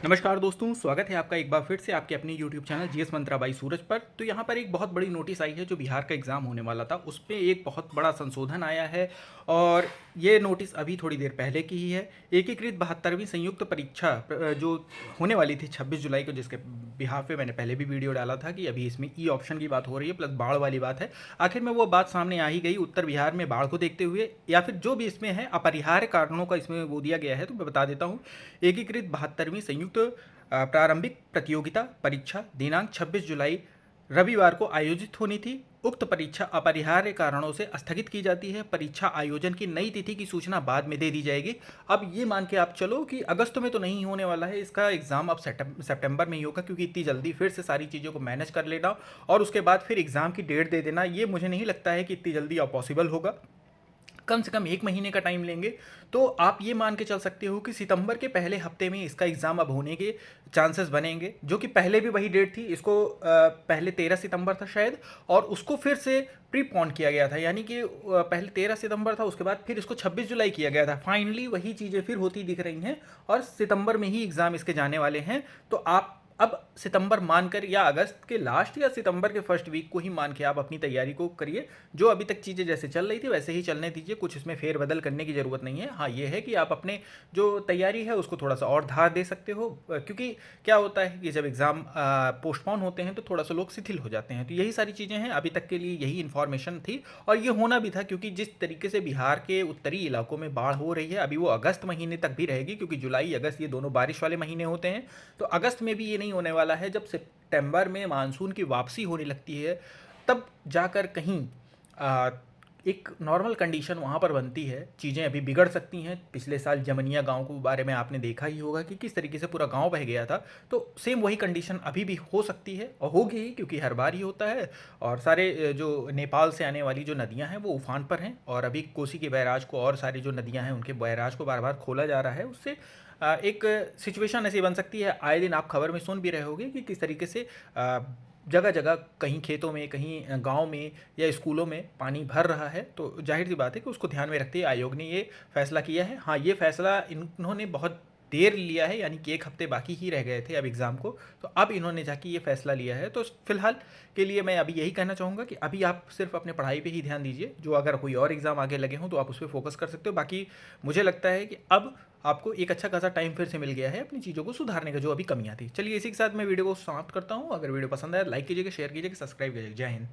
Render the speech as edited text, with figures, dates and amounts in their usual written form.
नमस्कार दोस्तों, स्वागत है आपका एक बार फिर से आपके अपने YouTube channel GS Mantra by Suraj पर। तो यहाँ पर एक बहुत बड़ी नोटिस आई है जो बिहार का एग्ज़ाम होने वाला था, उसमें एक बहुत बड़ा संशोधन आया है। और ये नोटिस अभी थोड़ी देर पहले की ही है। एकीकृत 72वीं संयुक्त परीक्षा जो होने वाली थी 26 जुलाई को, जिसके बिहार पे मैंने पहले भी वीडियो डाला था कि अभी इसमें ई ऑप्शन की बात हो रही है प्लस बाढ़ वाली बात है। आखिर में वो बात सामने आ ही गई। उत्तर बिहार में बाढ़ को देखते हुए या फिर जो भी इसमें है अपरिहार्य कारणों का इसमें वो दिया गया है, तो मैं बता देता हूँ। एकीकृत 72वीं संयुक्त प्रारंभिक प्रतियोगिता परीक्षा दिनांक 26 जुलाई रविवार को आयोजित होनी थी। उक्त परीक्षा अपरिहार्य कारणों से स्थगित की जाती है। परीक्षा आयोजन की नई तिथि की सूचना बाद में दे दी जाएगी। अब ये मान के आप चलो कि अगस्त में तो नहीं होने वाला है इसका एग्ज़ाम, अब सितंबर में ही होगा, क्योंकि इतनी जल्दी फिर से सारी चीज़ों को मैनेज कर लेना और उसके बाद फिर एग्ज़ाम की डेट दे देना, ये मुझे नहीं लगता है कि इतनी जल्दी पॉसिबल होगा। कम से कम 1 महीने का टाइम लेंगे। तो आप ये मान के चल सकते हो कि सितंबर के पहले हफ्ते में इसका एग्ज़ाम अब होने के चांसेस बनेंगे, जो कि पहले भी वही डेट थी। इसको पहले 13 सितंबर था शायद, और उसको फिर से प्रीपोन किया गया था, यानी कि पहले 13 सितंबर था, उसके बाद फिर इसको 26 जुलाई किया गया था। फाइनली वही चीज़ें फिर होती दिख रही हैं और सितंबर में ही एग्ज़ाम इसके जाने वाले हैं। तो आप अब सितंबर मानकर या अगस्त के लास्ट या सितंबर के फर्स्ट वीक को ही मान के आप अपनी तैयारी को करिए। जो अभी तक चीज़ें जैसे चल रही थी वैसे ही चलने दीजिए, कुछ इसमें फेरबदल करने की ज़रूरत नहीं है। हाँ, ये है कि आप अपने जो तैयारी है उसको थोड़ा सा और धार दे सकते हो, क्योंकि क्या होता है कि जब एग्ज़ाम पोस्टपोन होते हैं तो थोड़ा सा लोग शिथिल हो जाते हैं। तो यही सारी चीज़ें हैं, अभी तक के लिए यही इन्फॉर्मेशन थी और ये होना भी था, क्योंकि जिस तरीके से बिहार के उत्तरी इलाकों में बाढ़ हो रही है अभी वो अगस्त महीने तक भी रहेगी, क्योंकि जुलाई अगस्त ये दोनों बारिश वाले महीने होते हैं। तो अगस्त में भी ये नहीं होने वाला है। जब सितंबर में मानसून की वापसी होने लगती है तब जाकर कहीं आ, एक नॉर्मल कंडीशन वहाँ पर बनती है। चीज़ें अभी बिगड़ सकती हैं। पिछले साल जमनिया गांव के बारे में आपने देखा ही होगा कि किस तरीके से पूरा गांव बह गया था। तो सेम वही कंडीशन अभी भी हो सकती है और होगी ही, क्योंकि हर बार ही होता है। और सारे जो नेपाल से आने वाली जो नदियाँ हैं वो उफान पर हैं, और अभी कोसी के बैराज को और सारी जो नदियाँ हैं उनके बैराज को बार बार खोला जा रहा है। उससे एक सिचुएशन ऐसी बन सकती है, आए दिन आप खबर में सुन भी रहे होगे कि किस तरीके से जगह जगगह कहीं खेतों में, कहीं गांव में या स्कूलों में पानी भर रहा है। तो जाहिर सी बात है कि उसको ध्यान में रखते हुए आयोग ने ये फैसला किया है। हाँ, ये फैसला इन्होंने बहुत देर लिया है, यानी कि 1 हफ्ते बाकी ही रह गए थे अब एग्ज़ाम को। तो अब इन्होंने जाके ये फैसला लिया है। तो फिलहाल के लिए मैं अभी यही कहना चाहूँगा कि अभी आप सिर्फ अपने पढ़ाई पे ही ध्यान दीजिए। जो अगर कोई और एग्ज़ाम आगे लगे हों तो आप उस पर फोकस कर सकते हो। बाकी मुझे लगता है कि अब आपको एक अच्छा खासा टाइम फिर से मिल गया है अपनी चीज़ों को सुधारने का, जो अभी कमियाँ थी। चलिए, इसी के साथ मैं वीडियो को समाप्त करता हूँ। अगर वीडियो पसंद आया लाइक कीजिएगा, शेयर कीजिएगा, सब्सक्राइब कीजिएगा। जय हिंद।